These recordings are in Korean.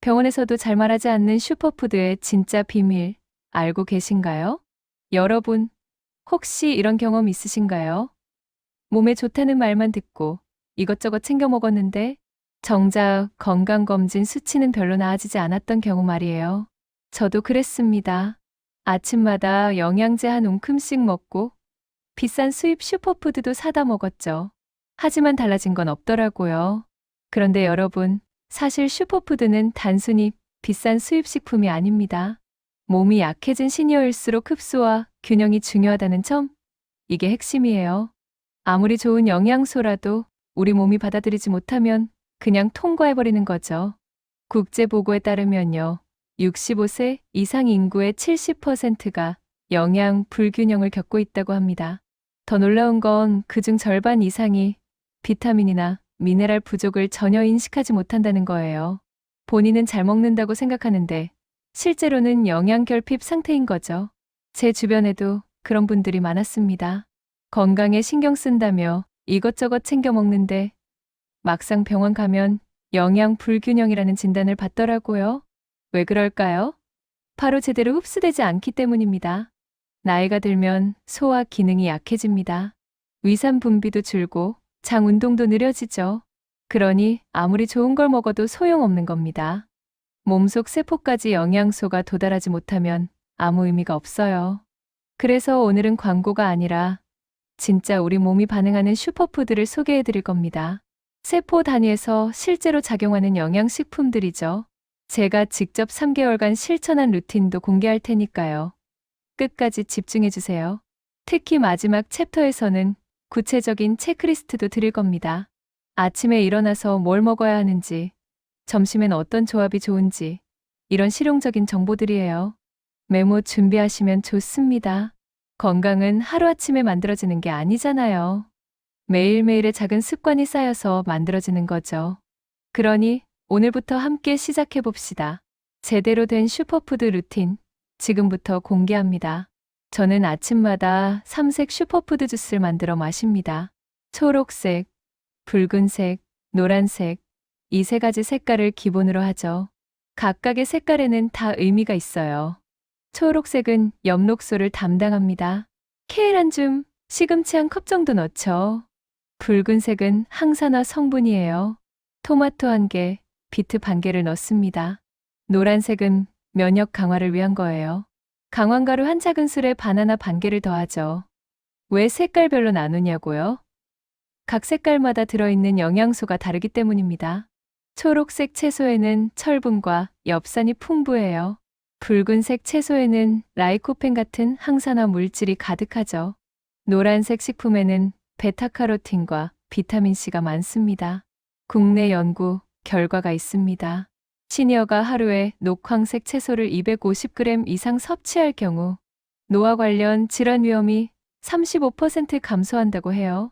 병원에서도 잘 말하지 않는 슈퍼푸드의 진짜 비밀 알고 계신가요? 여러분, 혹시 이런 경험 있으신가요? 몸에 좋다는 말만 듣고 이것저것 챙겨 먹었는데 정작 건강검진 수치는 별로 나아지지 않았던 경우 말이에요. 저도 그랬습니다. 아침마다 영양제 한 움큼씩 먹고 비싼 수입 슈퍼푸드도 사다 먹었죠. 하지만 달라진 건 없더라고요. 그런데 여러분, 사실 슈퍼푸드는 단순히 비싼 수입 식품이 아닙니다. 몸이 약해진 시니어일수록 흡수와 균형이 중요하다는 점, 이게 핵심이에요. 아무리 좋은 영양소라도 우리 몸이 받아들이지 못하면 그냥 통과해버리는 거죠. 국제보고에 따르면요, 65세 이상 인구의 70%가 영양 불균형을 겪고 있다고 합니다. 더 놀라운 건 그중 절반 이상이 비타민이나 미네랄 부족을 전혀 인식하지 못한다는 거예요. 본인은 잘 먹는다고 생각하는데 실제로는 영양 결핍 상태인 거죠. 제 주변에도 그런 분들이 많았습니다. 건강에 신경 쓴다며 이것저것 챙겨 먹는데 막상 병원 가면 영양 불균형이라는 진단을 받더라고요. 왜 그럴까요? 바로 제대로 흡수되지 않기 때문입니다. 나이가 들면 소화 기능이 약해집니다. 위산 분비도 줄고 장 운동도 느려지죠. 그러니 아무리 좋은 걸 먹어도 소용없는 겁니다. 몸속 세포까지 영양소가 도달하지 못하면 아무 의미가 없어요. 그래서 오늘은 광고가 아니라 진짜 우리 몸이 반응하는 슈퍼푸드를 소개해 드릴 겁니다. 세포 단위에서 실제로 작용하는 영양식품들이죠. 제가 직접 3개월간 실천한 루틴도 공개할 테니까요. 끝까지 집중해 주세요. 특히 마지막 챕터에서는 구체적인 체크리스트도 드릴 겁니다. 아침에 일어나서 뭘 먹어야 하는지, 점심엔 어떤 조합이 좋은지, 이런 실용적인 정보들이에요. 메모 준비하시면 좋습니다. 건강은 하루아침에 만들어지는 게 아니잖아요. 매일매일의 작은 습관이 쌓여서 만들어지는 거죠. 그러니 오늘부터 함께 시작해 봅시다. 제대로 된 슈퍼푸드 루틴, 지금부터 공개합니다. 저는 아침마다 3색 슈퍼푸드 주스를 만들어 마십니다. 초록색, 붉은색, 노란색, 이 세 가지 색깔을 기본으로 하죠. 각각의 색깔에는 다 의미가 있어요. 초록색은 엽록소를 담당합니다. 케일 한 줌, 시금치 한 컵 정도 넣죠. 붉은색은 항산화 성분이에요. 토마토 한 개, 비트 반 개를 넣습니다. 노란색은 면역 강화를 위한 거예요. 강황가루 한 작은술에 바나나 반 개를 더하죠. 왜 색깔별로 나누냐고요? 각 색깔마다 들어있는 영양소가 다르기 때문입니다. 초록색 채소에는 철분과 엽산이 풍부해요. 붉은색 채소에는 라이코펜 같은 항산화 물질이 가득하죠. 노란색 식품에는 베타카로틴과 비타민C가 많습니다. 국내 연구 결과가 있습니다. 시니어가 하루에 녹황색 채소를 250g 이상 섭취할 경우 노화 관련 질환 위험이 35% 감소한다고 해요.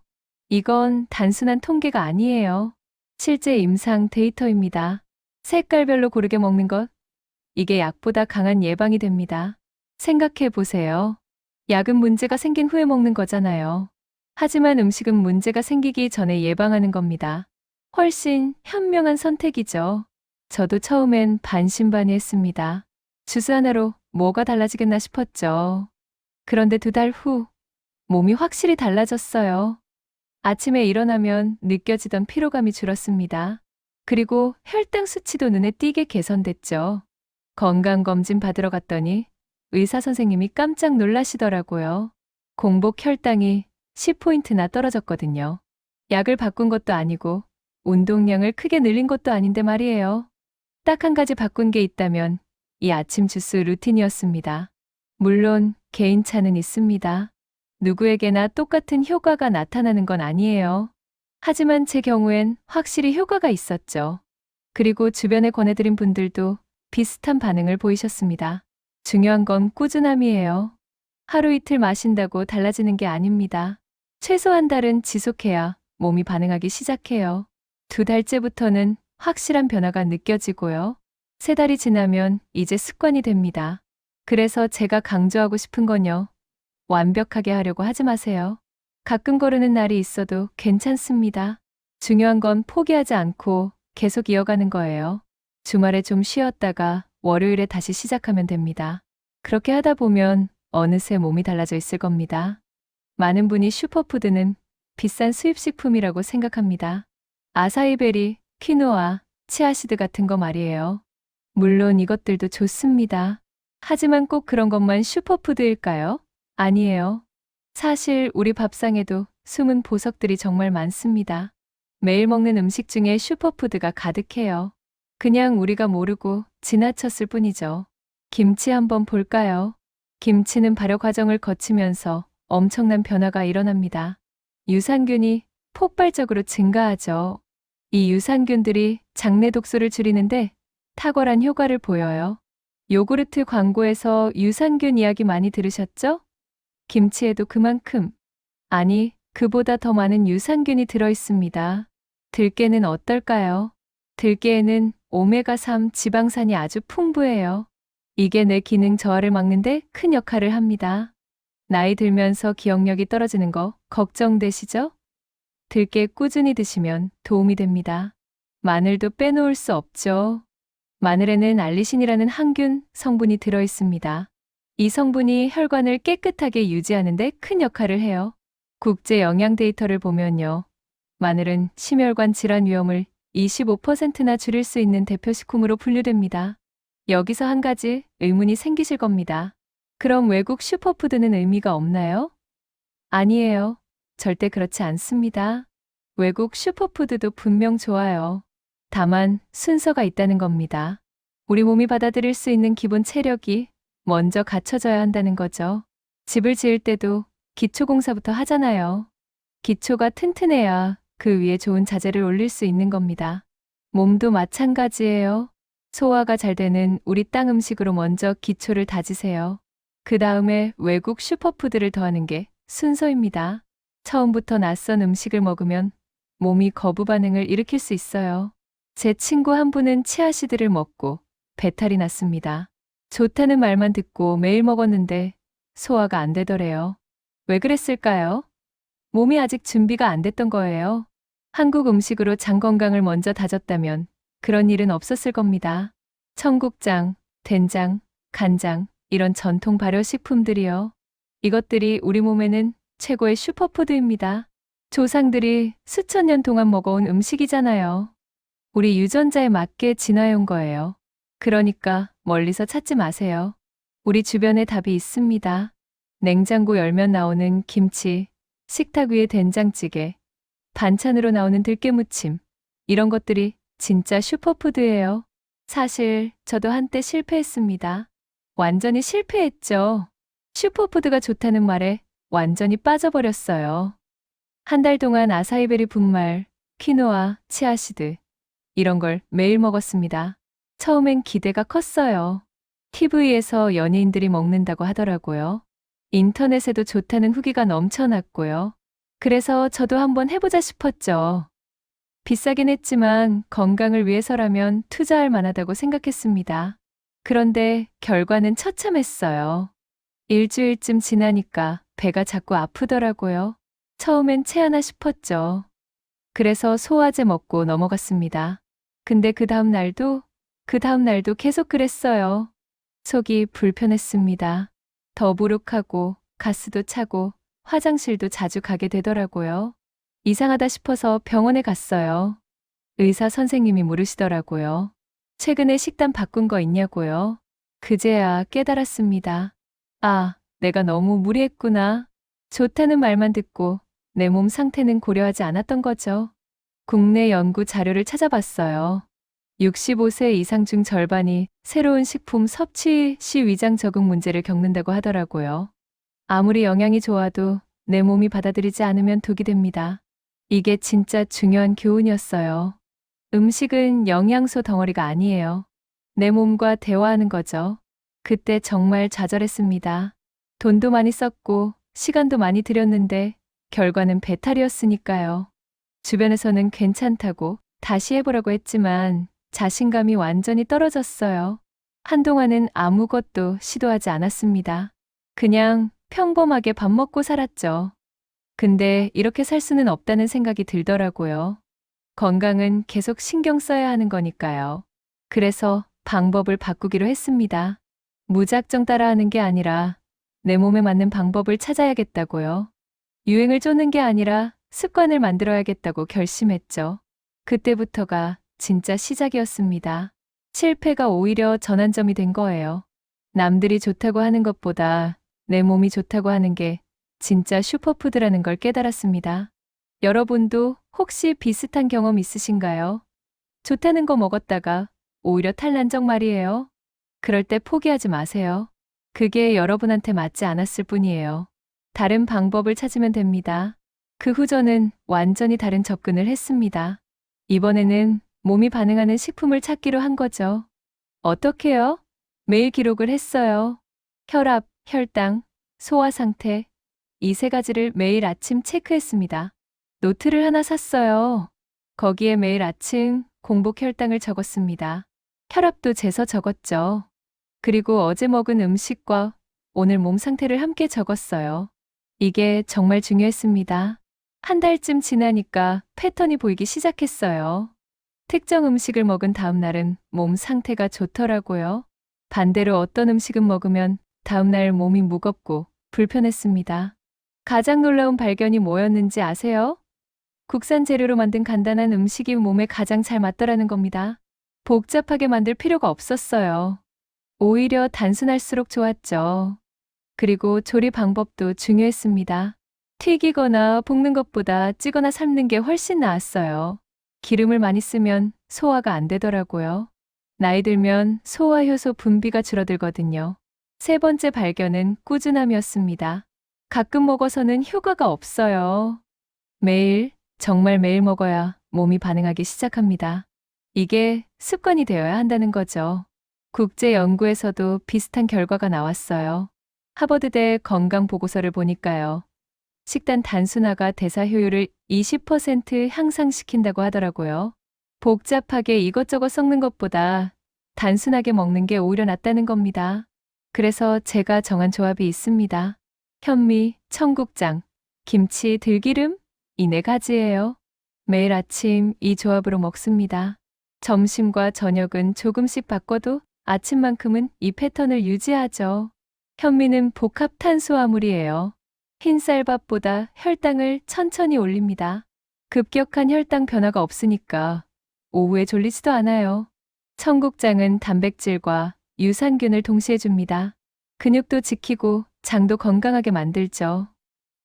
이건 단순한 통계가 아니에요. 실제 임상 데이터입니다. 색깔별로 고르게 먹는 것, 이게 약보다 강한 예방이 됩니다. 생각해 보세요. 약은 문제가 생긴 후에 먹는 거잖아요. 하지만 음식은 문제가 생기기 전에 예방하는 겁니다. 훨씬 현명한 선택이죠. 저도 처음엔 반신반의했습니다. 주스 하나로 뭐가 달라지겠나 싶었죠. 그런데 2달 후, 몸이 확실히 달라졌어요. 아침에 일어나면 느껴지던 피로감이 줄었습니다. 그리고 혈당 수치도 눈에 띄게 개선됐죠. 건강검진 받으러 갔더니 의사 선생님이 깜짝 놀라시더라고요. 공복 혈당이 10포인트나 떨어졌거든요. 약을 바꾼 것도 아니고 운동량을 크게 늘린 것도 아닌데 말이에요. 딱 한 가지 바꾼 게 있다면 이 아침 주스 루틴이었습니다. 물론 개인차는 있습니다. 누구에게나 똑같은 효과가 나타나는 건 아니에요. 하지만 제 경우엔 확실히 효과가 있었죠. 그리고 주변에 권해드린 분들도 비슷한 반응을 보이셨습니다. 중요한 건 꾸준함이에요. 하루 이틀 마신다고 달라지는 게 아닙니다. 최소 한 달은 지속해야 몸이 반응하기 시작해요. 2달째부터는 확실한 변화가 느껴지고요. 3달이 지나면 이제 습관이 됩니다. 그래서 제가 강조하고 싶은 건요. 완벽하게 하려고 하지 마세요. 가끔 거르는 날이 있어도 괜찮습니다. 중요한 건 포기하지 않고 계속 이어가는 거예요. 주말에 좀 쉬었다가 월요일에 다시 시작하면 됩니다. 그렇게 하다 보면 어느새 몸이 달라져 있을 겁니다. 많은 분이 슈퍼푸드는 비싼 수입식품이라고 생각합니다. 아사이베리, 퀴노아, 치아시드 같은 거 말이에요. 물론 이것들도 좋습니다. 하지만 꼭 그런 것만 슈퍼푸드일까요? 아니에요. 사실 우리 밥상에도 숨은 보석들이 정말 많습니다. 매일 먹는 음식 중에 슈퍼푸드가 가득해요. 그냥 우리가 모르고 지나쳤을 뿐이죠. 김치 한번 볼까요? 김치는 발효 과정을 거치면서 엄청난 변화가 일어납니다. 유산균이 폭발적으로 증가하죠. 이 유산균들이 장내 독소를 줄이는데 탁월한 효과를 보여요. 요구르트 광고에서 유산균 이야기 많이 들으셨죠? 김치에도 그만큼, 아니, 그보다 더 많은 유산균이 들어 있습니다. 들깨는 어떨까요? 들깨에는 오메가3 지방산이 아주 풍부해요. 이게 뇌 기능 저하를 막는데 큰 역할을 합니다. 나이 들면서 기억력이 떨어지는 거 걱정되시죠? 들깨 꾸준히 드시면 도움이 됩니다. 마늘도 빼놓을 수 없죠. 마늘에는 알리신이라는 항균 성분이 들어 있습니다. 이 성분이 혈관을 깨끗하게 유지하는 데 큰 역할을 해요. 국제 영양 데이터를 보면요. 마늘은 심혈관 질환 위험을 25%나 줄일 수 있는 대표식품으로 분류됩니다. 여기서 한 가지 의문이 생기실 겁니다. 그럼 외국 슈퍼푸드는 의미가 없나요? 아니에요. 절대 그렇지 않습니다. 외국 슈퍼푸드도 분명 좋아요. 다만 순서가 있다는 겁니다. 우리 몸이 받아들일 수 있는 기본 체력이 먼저 갖춰져야 한다는 거죠. 집을 지을 때도 기초공사부터 하잖아요. 기초가 튼튼해야 그 위에 좋은 자재를 올릴 수 있는 겁니다. 몸도 마찬가지예요. 소화가 잘 되는 우리 땅 음식으로 먼저 기초를 다지세요. 그 다음에 외국 슈퍼푸드를 더하는 게 순서입니다. 처음부터 낯선 음식을 먹으면 몸이 거부 반응을 일으킬 수 있어요. 제 친구 한 분은 치아시드를 먹고 배탈이 났습니다. 좋다는 말만 듣고 매일 먹었는데 소화가 안 되더래요. 왜 그랬을까요? 몸이 아직 준비가 안 됐던 거예요. 한국 음식으로 장 건강을 먼저 다졌다면 그런 일은 없었을 겁니다. 청국장, 된장, 간장, 이런 전통 발효식품들이요. 이것들이 우리 몸에는 최고의 슈퍼푸드입니다. 조상들이 수천 년 동안 먹어온 음식이잖아요. 우리 유전자에 맞게 진화해온 거예요. 그러니까 멀리서 찾지 마세요. 우리 주변에 답이 있습니다. 냉장고 열면 나오는 김치, 식탁 위에 된장찌개, 반찬으로 나오는 들깨무침, 이런 것들이 진짜 슈퍼푸드예요. 사실 저도 한때 실패했습니다. 완전히 실패했죠. 슈퍼푸드가 좋다는 말에 완전히 빠져버렸어요. 한 달 동안 아사이베리 분말, 퀴노아, 치아시드, 이런 걸 매일 먹었습니다. 처음엔 기대가 컸어요. TV에서 연예인들이 먹는다고 하더라고요. 인터넷에도 좋다는 후기가 넘쳐났고요. 그래서 저도 한번 해보자 싶었죠. 비싸긴 했지만 건강을 위해서라면 투자할 만하다고 생각했습니다. 그런데 결과는 처참했어요. 일주일쯤 지나니까 배가 자꾸 아프더라고요. 처음엔 체하나 싶었죠. 그래서 소화제 먹고 넘어갔습니다. 근데 그 다음 날도 계속 그랬어요. 속이 불편했습니다. 더부룩하고 가스도 차고 화장실도 자주 가게 되더라고요. 이상하다 싶어서 병원에 갔어요. 의사 선생님이 물으시더라고요. 최근에 식단 바꾼 거 있냐고요. 그제야 깨달았습니다. 아, 내가 너무 무리했구나. 좋다는 말만 듣고 내 몸 상태는 고려하지 않았던 거죠. 국내 연구 자료를 찾아봤어요. 65세 이상 중 절반이 새로운 식품 섭취 시 위장 적응 문제를 겪는다고 하더라고요. 아무리 영양이 좋아도 내 몸이 받아들이지 않으면 독이 됩니다. 이게 진짜 중요한 교훈이었어요. 음식은 영양소 덩어리가 아니에요. 내 몸과 대화하는 거죠. 그때 정말 좌절했습니다. 돈도 많이 썼고 시간도 많이 들였는데 결과는 배탈이었으니까요. 주변에서는 괜찮다고 다시 해보라고 했지만 자신감이 완전히 떨어졌어요. 한동안은 아무것도 시도하지 않았습니다. 그냥 평범하게 밥 먹고 살았죠. 근데 이렇게 살 수는 없다는 생각이 들더라고요. 건강은 계속 신경 써야 하는 거니까요. 그래서 방법을 바꾸기로 했습니다. 무작정 따라하는 게 아니라 내 몸에 맞는 방법을 찾아야겠다고요. 유행을 쫓는 게 아니라 습관을 만들어야겠다고 결심했죠. 그때부터가 진짜 시작이었습니다. 실패가 오히려 전환점이 된 거예요. 남들이 좋다고 하는 것보다 내 몸이 좋다고 하는 게 진짜 슈퍼푸드라는 걸 깨달았습니다. 여러분도 혹시 비슷한 경험 있으신가요? 좋다는 거 먹었다가 오히려 탈난적 말이에요. 그럴 때 포기하지 마세요. 그게 여러분한테 맞지 않았을 뿐이에요. 다른 방법을 찾으면 됩니다. 그 후 저는 완전히 다른 접근을 했습니다. 이번에는 몸이 반응하는 식품을 찾기로 한 거죠. 어떻게요? 매일 기록을 했어요. 혈압, 혈당, 소화 상태, 이 세 가지를 매일 아침 체크했습니다. 노트를 하나 샀어요. 거기에 매일 아침 공복 혈당을 적었습니다. 혈압도 재서 적었죠. 그리고 어제 먹은 음식과 오늘 몸 상태를 함께 적었어요. 이게 정말 중요했습니다. 한 달쯤 지나니까 패턴이 보이기 시작했어요. 특정 음식을 먹은 다음 날은 몸 상태가 좋더라고요. 반대로 어떤 음식은 먹으면 다음 날 몸이 무겁고 불편했습니다. 가장 놀라운 발견이 뭐였는지 아세요? 국산 재료로 만든 간단한 음식이 몸에 가장 잘 맞더라는 겁니다. 복잡하게 만들 필요가 없었어요. 오히려 단순할수록 좋았죠. 그리고 조리 방법도 중요했습니다. 튀기거나 볶는 것보다 찌거나 삶는 게 훨씬 나았어요. 기름을 많이 쓰면 소화가 안 되더라고요. 나이 들면 소화 효소 분비가 줄어들거든요. 세 번째 발견은 꾸준함이었습니다. 가끔 먹어서는 효과가 없어요. 매일, 정말 매일 먹어야 몸이 반응하기 시작합니다. 이게 습관이 되어야 한다는 거죠. 국제 연구에서도 비슷한 결과가 나왔어요. 하버드대 건강 보고서를 보니까요. 식단 단순화가 대사 효율을 20% 향상시킨다고 하더라고요. 복잡하게 이것저것 섞는 것보다 단순하게 먹는 게 오히려 낫다는 겁니다. 그래서 제가 정한 조합이 있습니다. 현미, 청국장, 김치, 들기름, 이 네 가지예요. 매일 아침 이 조합으로 먹습니다. 점심과 저녁은 조금씩 바꿔도 아침만큼은 이 패턴을 유지하죠. 현미는 복합 탄수화물이에요. 흰쌀밥보다 혈당을 천천히 올립니다. 급격한 혈당 변화가 없으니까 오후에 졸리지도 않아요. 청국장은 단백질과 유산균을 동시에 줍니다. 근육도 지키고 장도 건강하게 만들죠.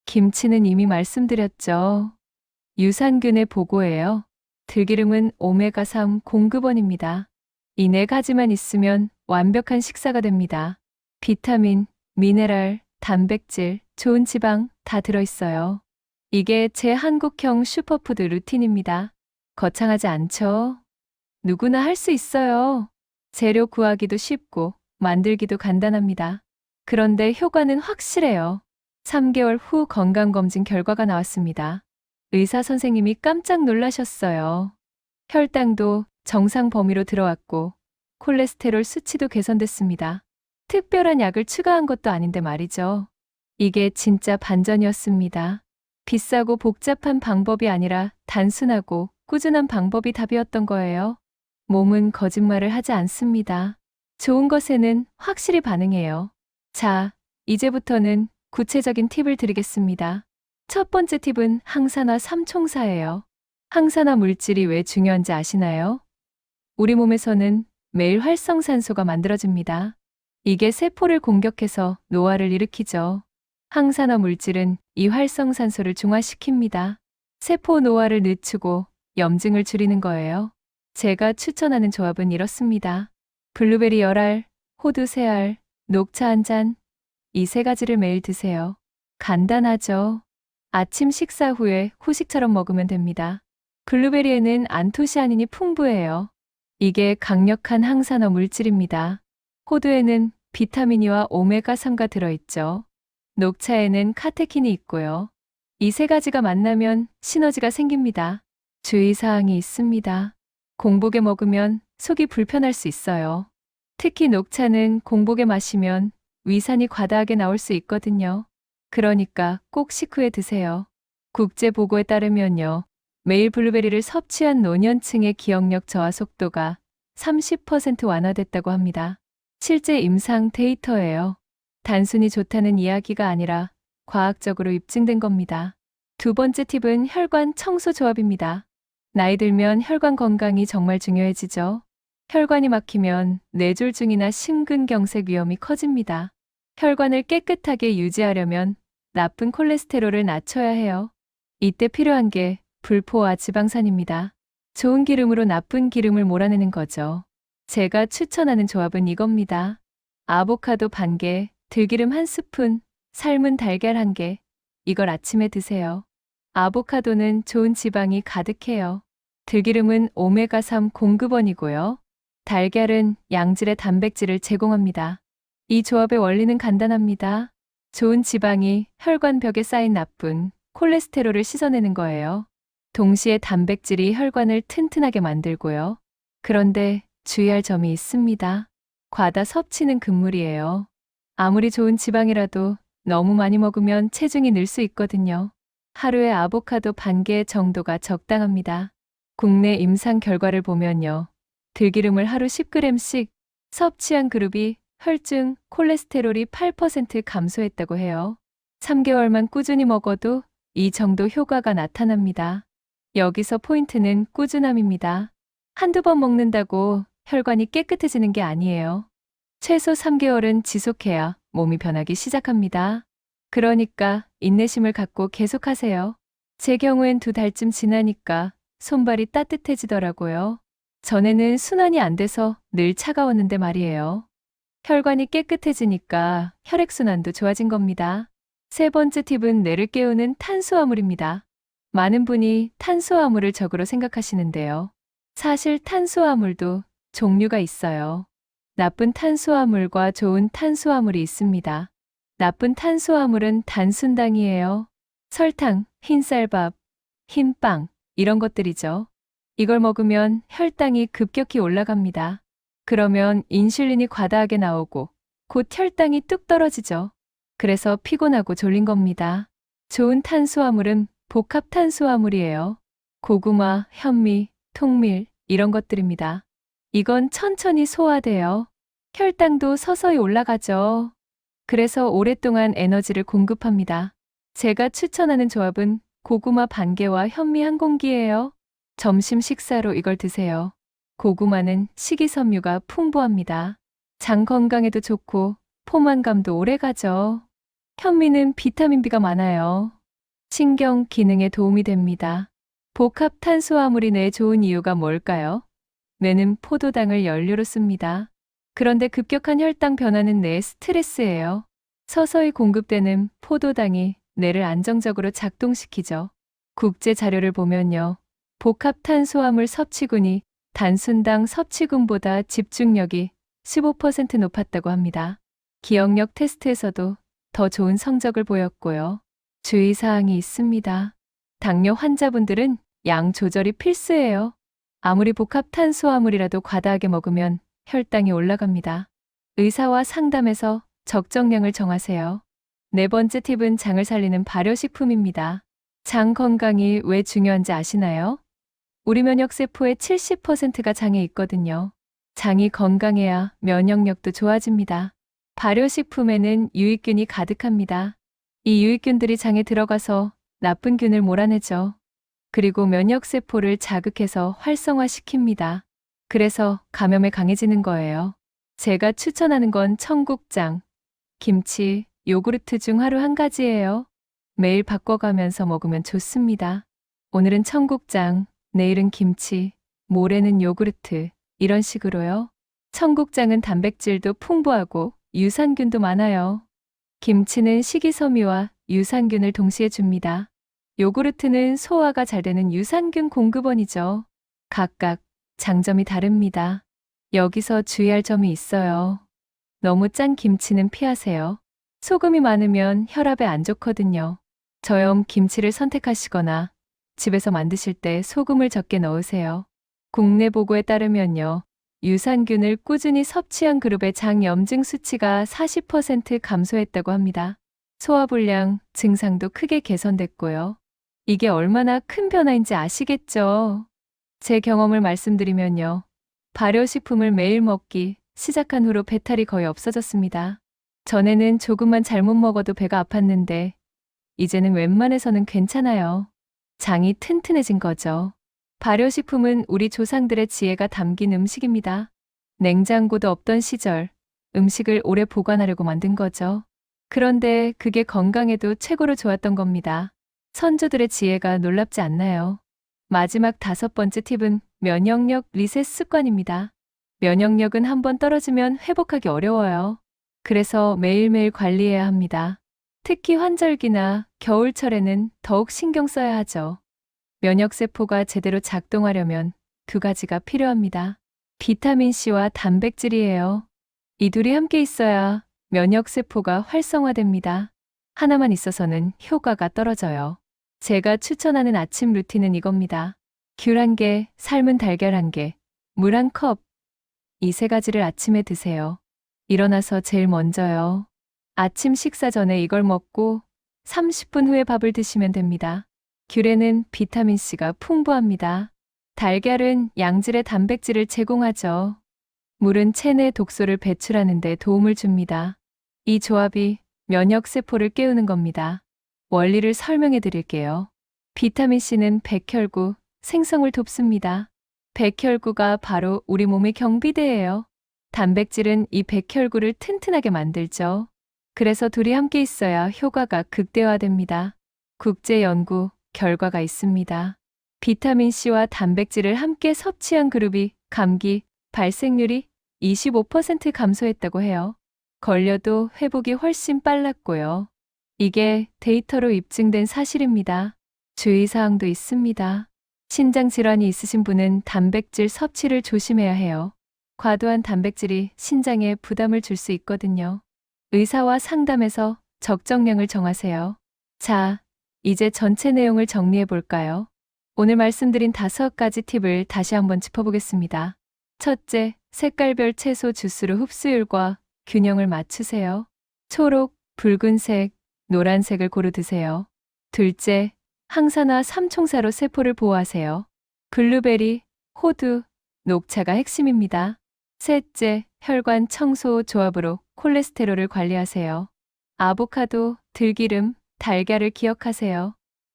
김치는 이미 말씀드렸죠. 유산균의 보고예요. 들기름은 오메가3 공급원입니다. 이 네 가지만 있으면 완벽한 식사가 됩니다. 비타민, 미네랄, 단백질, 좋은 지방 다 들어있어요. 이게 제 한국형 슈퍼푸드 루틴입니다. 거창하지 않죠? 누구나 할 수 있어요. 재료 구하기도 쉽고 만들기도 간단합니다. 그런데 효과는 확실해요. 3개월 후 건강검진 결과가 나왔습니다. 의사 선생님이 깜짝 놀라셨어요. 혈당도 정상 범위로 들어왔고 콜레스테롤 수치도 개선됐습니다. 특별한 약을 추가한 것도 아닌데 말이죠. 이게 진짜 반전이었습니다. 비싸고 복잡한 방법이 아니라 단순하고 꾸준한 방법이 답이었던 거예요. 몸은 거짓말을 하지 않습니다. 좋은 것에는 확실히 반응해요. 자, 이제부터는 구체적인 팁을 드리겠습니다. 첫 번째 팁은 항산화 삼총사예요. 항산화 물질이 왜 중요한지 아시나요? 우리 몸에서는 매일 활성산소가 만들어집니다. 이게 세포를 공격해서 노화를 일으키죠. 항산화 물질은 이 활성산소를 중화시킵니다. 세포 노화를 늦추고 염증을 줄이는 거예요. 제가 추천하는 조합은 이렇습니다. 블루베리 10알, 호두 3알, 녹차 1잔, 이 세 가지를 매일 드세요. 간단하죠? 아침 식사 후에 후식처럼 먹으면 됩니다. 블루베리에는 안토시아닌이 풍부해요. 이게 강력한 항산화 물질입니다. 호두에는 비타민이와 오메가3가 들어있죠. 녹차에는 카테킨이 있고요. 이 세 가지가 만나면 시너지가 생깁니다. 주의사항이 있습니다. 공복에 먹으면 속이 불편할 수 있어요. 특히 녹차는 공복에 마시면 위산이 과다하게 나올 수 있거든요. 그러니까 꼭 식후에 드세요. 국제보고에 따르면요. 매일 블루베리를 섭취한 노년층의 기억력 저하 속도가 30% 완화됐다고 합니다. 실제 임상 데이터예요. 단순히 좋다는 이야기가 아니라 과학적으로 입증된 겁니다. 두 번째 팁은 혈관 청소 조합입니다. 나이 들면 혈관 건강이 정말 중요해지죠. 혈관이 막히면 뇌졸중이나 심근경색 위험이 커집니다. 혈관을 깨끗하게 유지하려면 나쁜 콜레스테롤을 낮춰야 해요. 이때 필요한 게 불포화 지방산입니다. 좋은 기름으로 나쁜 기름을 몰아내는 거죠. 제가 추천하는 조합은 이겁니다. 아보카도 반 개, 들기름 한 스푼, 삶은 달걀 한 개. 이걸 아침에 드세요. 아보카도는 좋은 지방이 가득해요. 들기름은 오메가3 공급원이고요. 달걀은 양질의 단백질을 제공합니다. 이 조합의 원리는 간단합니다. 좋은 지방이 혈관 벽에 쌓인 나쁜 콜레스테롤을 씻어내는 거예요. 동시에 단백질이 혈관을 튼튼하게 만들고요. 그런데 주의할 점이 있습니다. 과다 섭취는 금물이에요. 아무리 좋은 지방이라도 너무 많이 먹으면 체중이 늘 수 있거든요. 하루에 아보카도 반 개 정도가 적당합니다. 국내 임상 결과를 보면요. 들기름을 하루 10g씩 섭취한 그룹이 혈중 콜레스테롤이 8% 감소했다고 해요. 3개월만 꾸준히 먹어도 이 정도 효과가 나타납니다. 여기서 포인트는 꾸준함입니다. 한두 번 먹는다고 혈관이 깨끗해지는 게 아니에요. 최소 3개월은 지속해야 몸이 변하기 시작합니다. 그러니까 인내심을 갖고 계속하세요. 제 경우엔 2달쯤 지나니까 손발이 따뜻해지더라고요. 전에는 순환이 안 돼서 늘 차가웠는데 말이에요. 혈관이 깨끗해지니까 혈액순환도 좋아진 겁니다. 세 번째 팁은 뇌를 깨우는 탄수화물입니다. 많은 분이 탄수화물을 적으로 생각하시는데요. 사실 탄수화물도 종류가 있어요. 나쁜 탄수화물과 좋은 탄수화물이 있습니다. 나쁜 탄수화물은 단순당이에요. 설탕, 흰쌀밥, 흰빵, 이런 것들이죠. 이걸 먹으면 혈당이 급격히 올라갑니다. 그러면 인슐린이 과다하게 나오고 곧 혈당이 뚝 떨어지죠. 그래서 피곤하고 졸린 겁니다. 좋은 탄수화물은 복합 탄수화물이에요. 고구마, 현미, 통밀 이런 것들입니다. 이건 천천히 소화돼요. 혈당도 서서히 올라가죠. 그래서 오랫동안 에너지를 공급합니다. 제가 추천하는 조합은 고구마 반 개와 현미 한 공기예요. 점심 식사로 이걸 드세요. 고구마는 식이섬유가 풍부합니다. 장 건강에도 좋고 포만감도 오래가죠. 현미는 비타민 B가 많아요. 신경 기능에 도움이 됩니다. 복합 탄수화물이 뇌에 좋은 이유가 뭘까요? 뇌는 포도당을 연료로 씁니다. 그런데 급격한 혈당 변화는 뇌의 스트레스예요. 서서히 공급되는 포도당이 뇌를 안정적으로 작동시키죠. 국제 자료를 보면요. 복합 탄수화물 섭취군이 단순당 섭취군보다 집중력이 15% 높았다고 합니다. 기억력 테스트에서도 더 좋은 성적을 보였고요. 주의사항이 있습니다. 당뇨 환자분들은 양 조절이 필수예요. 아무리 복합 탄수화물이라도 과다하게 먹으면 혈당이 올라갑니다. 의사와 상담해서 적정량을 정하세요. 네 번째 팁은 장을 살리는 발효식품입니다. 장 건강이 왜 중요한지 아시나요? 우리 면역세포의 70%가 장에 있거든요. 장이 건강해야 면역력도 좋아집니다. 발효식품에는 유익균이 가득합니다. 이 유익균들이 장에 들어가서 나쁜 균을 몰아내죠. 그리고 면역세포를 자극해서 활성화시킵니다. 그래서 감염에 강해지는 거예요. 제가 추천하는 건 청국장, 김치, 요구르트 중 하루 한 가지예요. 매일 바꿔가면서 먹으면 좋습니다. 오늘은 청국장, 내일은 김치, 모레는 요구르트, 이런 식으로요. 청국장은 단백질도 풍부하고 유산균도 많아요. 김치는 식이섬유와 유산균을 동시에 줍니다. 요구르트는 소화가 잘 되는 유산균 공급원이죠. 각각 장점이 다릅니다. 여기서 주의할 점이 있어요. 너무 짠 김치는 피하세요. 소금이 많으면 혈압에 안 좋거든요. 저염 김치를 선택하시거나 집에서 만드실 때 소금을 적게 넣으세요. 국내 보고에 따르면요. 유산균을 꾸준히 섭취한 그룹의 장 염증 수치가 40% 감소했다고 합니다. 소화불량 증상도 크게 개선됐고요. 이게 얼마나 큰 변화인지 아시겠죠? 제 경험을 말씀드리면요. 발효식품을 매일 먹기 시작한 후로 배탈이 거의 없어졌습니다. 전에는 조금만 잘못 먹어도 배가 아팠는데 이제는 웬만해서는 괜찮아요. 장이 튼튼해진 거죠. 발효식품은 우리 조상들의 지혜가 담긴 음식입니다. 냉장고도 없던 시절 음식을 오래 보관하려고 만든 거죠. 그런데 그게 건강에도 최고로 좋았던 겁니다. 선조들의 지혜가 놀랍지 않나요? 마지막 5번째 팁은 면역력 리셋 습관입니다. 면역력은 한번 떨어지면 회복하기 어려워요. 그래서 매일매일 관리해야 합니다. 특히 환절기나 겨울철에는 더욱 신경 써야 하죠. 면역세포가 제대로 작동하려면 2가지가 필요합니다. 비타민C와 단백질이에요. 이 둘이 함께 있어야 면역세포가 활성화됩니다. 하나만 있어서는 효과가 떨어져요. 제가 추천하는 아침 루틴은 이겁니다. 귤 1개, 삶은 달걀 1개, 물 1컵. 이 3가지를 아침에 드세요. 일어나서 제일 먼저요. 아침 식사 전에 이걸 먹고 30분 후에 밥을 드시면 됩니다. 귤에는 비타민C가 풍부합니다. 달걀은 양질의 단백질을 제공하죠. 물은 체내 독소를 배출하는 데 도움을 줍니다. 이 조합이 면역세포를 깨우는 겁니다. 원리를 설명해 드릴게요. 비타민C는 백혈구 생성을 돕습니다. 백혈구가 바로 우리 몸의 경비대예요. 단백질은 이 백혈구를 튼튼하게 만들죠. 그래서 둘이 함께 있어야 효과가 극대화됩니다. 국제 연구 결과가 있습니다. 비타민C와 단백질을 함께 섭취한 그룹이 감기 발생률이 25% 감소했다고 해요. 걸려도 회복이 훨씬 빨랐고요. 이게 데이터로 입증된 사실입니다. 주의사항도 있습니다. 신장 질환이 있으신 분은 단백질 섭취를 조심해야 해요. 과도한 단백질이 신장에 부담을 줄 수 있거든요. 의사와 상담해서 적정량을 정하세요. 자, 이제 전체 내용을 정리해 볼까요? 오늘 말씀드린 5가지 팁을 다시 한번 짚어보겠습니다. 첫째, 색깔별 채소 주스로 흡수율과 균형을 맞추세요. 초록, 붉은색, 노란색을 고루 드세요. 둘째, 항산화 삼총사로 세포를 보호하세요. 블루베리, 호두, 녹차가 핵심입니다. 셋째, 혈관 청소 조합으로 콜레스테롤을 관리하세요. 아보카도, 들기름, 달걀을 기억하세요.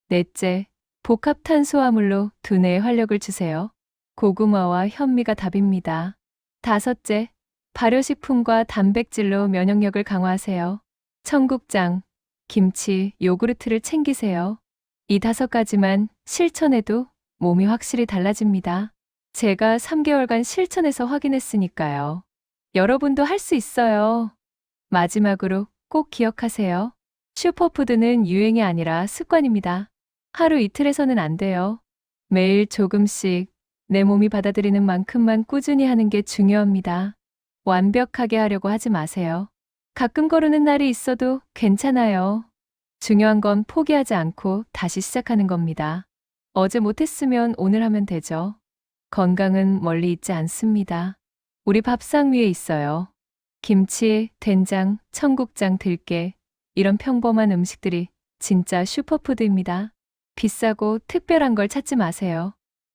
넷째, 복합 탄수화물로 두뇌에 활력을 주세요. 고구마와 현미가 답입니다. 다섯째, 발효식품과 단백질로 면역력을 강화하세요. 청국장, 김치, 요구르트를 챙기세요. 이 5가지만 실천해도 몸이 확실히 달라집니다. 제가 3개월간 실천해서 확인했으니까요. 여러분도 할 수 있어요. 마지막으로 꼭 기억하세요. 슈퍼푸드는 유행이 아니라 습관입니다. 하루 이틀에서는 안 돼요. 매일 조금씩 내 몸이 받아들이는 만큼만 꾸준히 하는 게 중요합니다. 완벽하게 하려고 하지 마세요. 가끔 거르는 날이 있어도 괜찮아요. 중요한 건 포기하지 않고 다시 시작하는 겁니다. 어제 못했으면 오늘 하면 되죠. 건강은 멀리 있지 않습니다. 우리 밥상 위에 있어요. 김치, 된장, 청국장, 들깨 이런 평범한 음식들이 진짜 슈퍼푸드입니다. 비싸고 특별한 걸 찾지 마세요.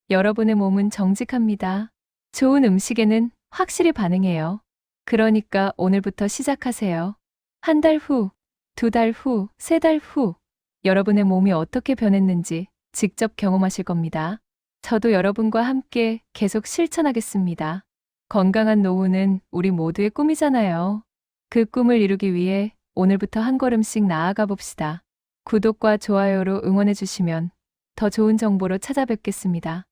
여러분의 몸은 정직합니다. 좋은 음식에는 확실히 반응해요. 그러니까 오늘부터 시작하세요. 1달 후, 2달 후, 3달 후 여러분의 몸이 어떻게 변했는지 직접 경험하실 겁니다. 저도 여러분과 함께 계속 실천하겠습니다. 건강한 노후는 우리 모두의 꿈이잖아요. 그 꿈을 이루기 위해 오늘부터 한 걸음씩 나아가 봅시다. 구독과 좋아요로 응원해 주시면 더 좋은 정보로 찾아뵙겠습니다.